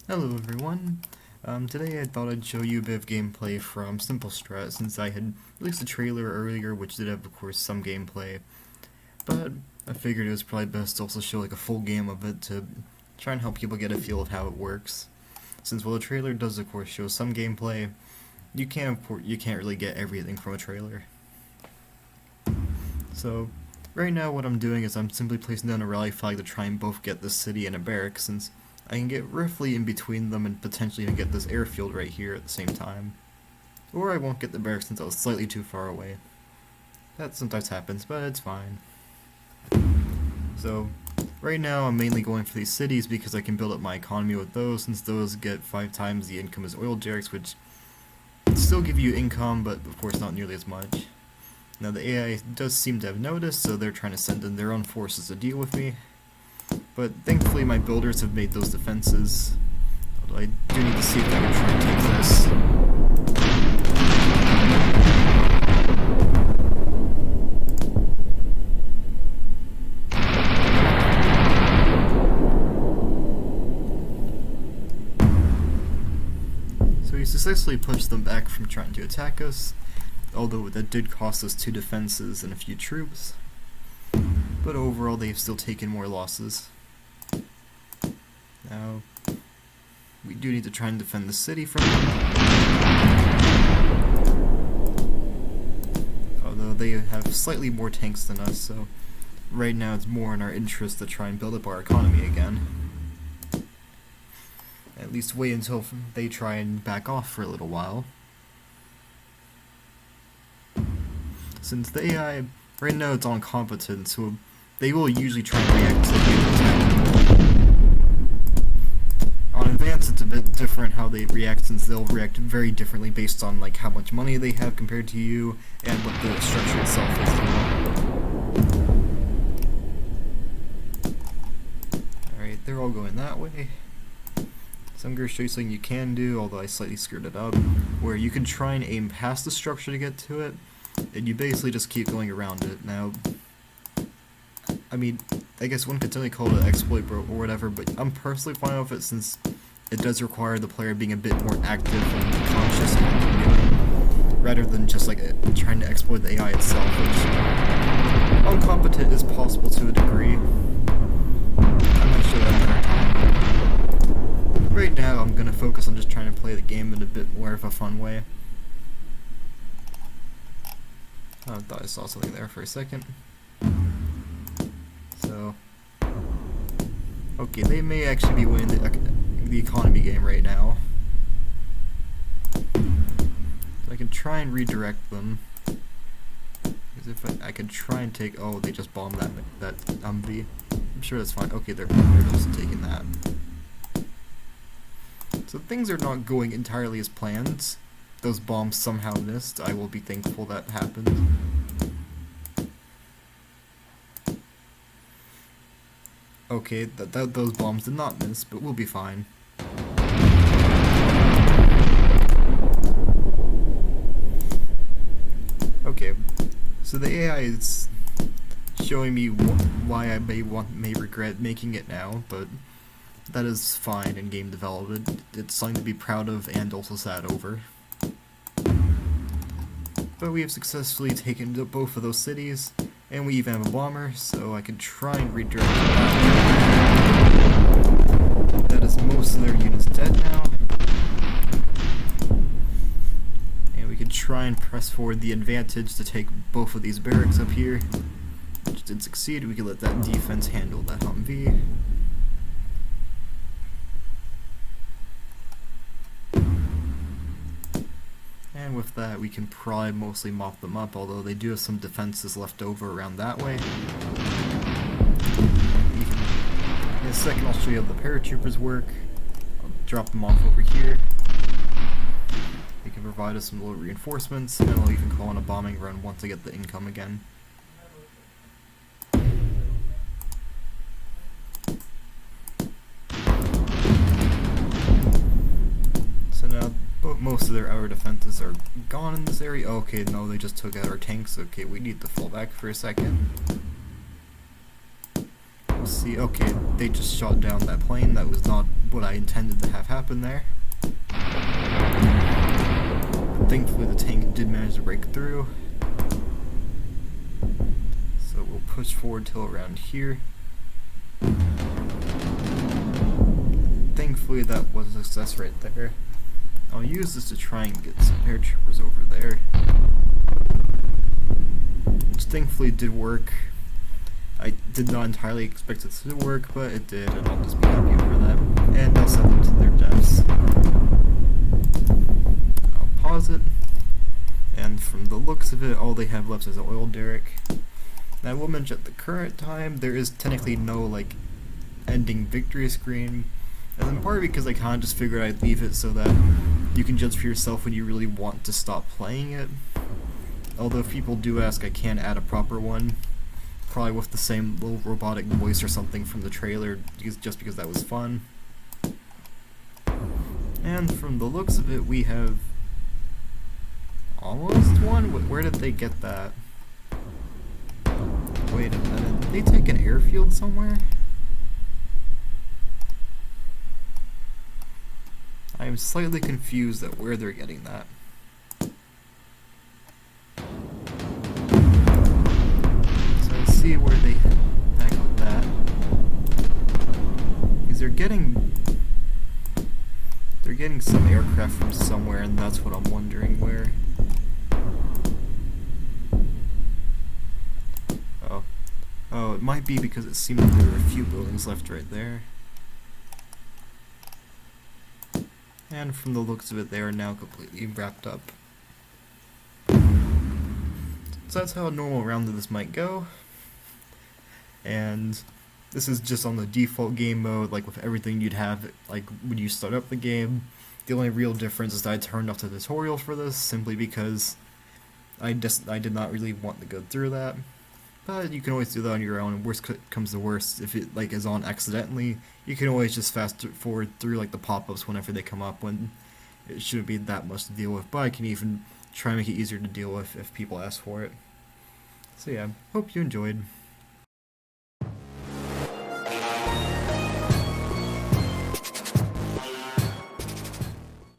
Hello everyone. Today I thought I'd show you a bit of gameplay from SimpleStrat since I had released a trailer earlier which did have of course some gameplay, but I figured it was probably best to also show like a full game of it to try and help people get a feel of how it works. Since while the trailer does of course show some gameplay, you can't really get everything from a trailer. So right now what I'm doing is I'm simply placing down a rally flag to try and both get this city and a barrack, since I can get roughly in between them and potentially even get this airfield right here at the same time. Or I won't get the barracks since I was slightly too far away. That sometimes happens, but it's fine. So, right now I'm mainly going for these cities because I can build up my economy with those, since those get 5 times the income as oil derricks, which still give you income, but of course not nearly as much. Now the AI does seem to have noticed, so they're trying to send in their own forces to deal with me. But thankfully my builders have made those defenses, although I do need to see if I can try and take this. So he successfully pushed them back from trying to attack us, although that did cost us 2 defenses and a few troops. But overall they've still taken more losses. Now, we do need to try and defend the city from them. Although they have slightly more tanks than us, so right now it's more in our interest to try and build up our economy again. At least wait until they try and back off for a little while. Since the AI, right now it's on competent, so they will usually try and react to the attack. On advanced it's a bit different how they react, since they'll react very differently based on like how much money they have compared to you and what the structure itself is. Alright, they're all going that way. So I'm going to show you something you can do, although I slightly screwed it up, where you can try and aim past the structure to get to it, and you basically just keep going around it. Now, I mean, I guess one could totally call it an exploit or whatever, but I'm personally fine with it since it does require the player being a bit more active and conscious of what they're doing, rather than just like trying to exploit the AI itself, which on competent is possible to a degree. I'm not sure that another time. Right now I'm going to focus on just trying to play the game in a bit more of a fun way. Oh, I thought I saw something there for a second. So, okay, they may actually be winning the economy game right now. So I can try and redirect them. Because if I could try and take, oh, they just bombed that Humvee. I'm sure that's fine. Okay, they're just taking that. So things are not going entirely as planned. Those bombs somehow missed. I will be thankful that happened. Okay, those bombs did not miss, but we'll be fine. Okay, so the AI is showing me why I may regret making it now, but that is fine in game development. It's something to be proud of and also sad over. But we have successfully taken both of those cities, and we even have a bomber, so I can try and redirect that. That is most of their units dead now. And we can try and press forward the advantage to take both of these barracks up here, which did succeed. We can let that defense handle that Humvee. And with that, we can probably mostly mop them up, although they do have some defenses left over around that way. In a second, I'll show you how the paratroopers work. I'll drop them off over here. They can provide us some little reinforcements, and I'll even call on a bombing run once I get the income again. So now, most of their outer defenses are gone in this area. Okay, no, they just took out our tanks. Okay, we need to fall back for a second. see. Okay, they just shot down that plane. That was not what I intended to have happen there. Thankfully, the tank did manage to break through. So we'll push forward till around here. Thankfully, that was a success right there. I'll use this to try and get some paratroopers over there. Which thankfully did work. I did not entirely expect it to work, but it did, and I'll just be happy over that. And I'll send them to their deaths. I'll pause it. And from the looks of it, all they have left is an oil derrick. Now I will mention at the current time, there is technically no, like, ending victory screen. And in part because I kind of just figured I'd leave it so that you can judge for yourself when you really want to stop playing it. Although if people do ask, I can add a proper one. Probably with the same little robotic voice or something from the trailer, just because that was fun. And from the looks of it, we have almost one? Where did they get that? Wait a minute, did they take an airfield somewhere? I am slightly confused at where they're getting that. So let's see where they heck with that. Because they're getting some aircraft from somewhere, and that's what I'm wondering where. Oh, it might be because it seemed like there were a few buildings left right there. And from the looks of it, they are now completely wrapped up. So that's how a normal round of this might go. And this is just on the default game mode, like with everything you'd have like when you start up the game. The only real difference is that I turned off the tutorial for this, simply because I did not really want to go through that. But you can always do that on your own, and worst comes to worst, if it like is on accidentally, you can always just fast forward through like the pop-ups whenever they come up, when it shouldn't be that much to deal with, but I can even try and make it easier to deal with if people ask for it. So yeah, hope you enjoyed.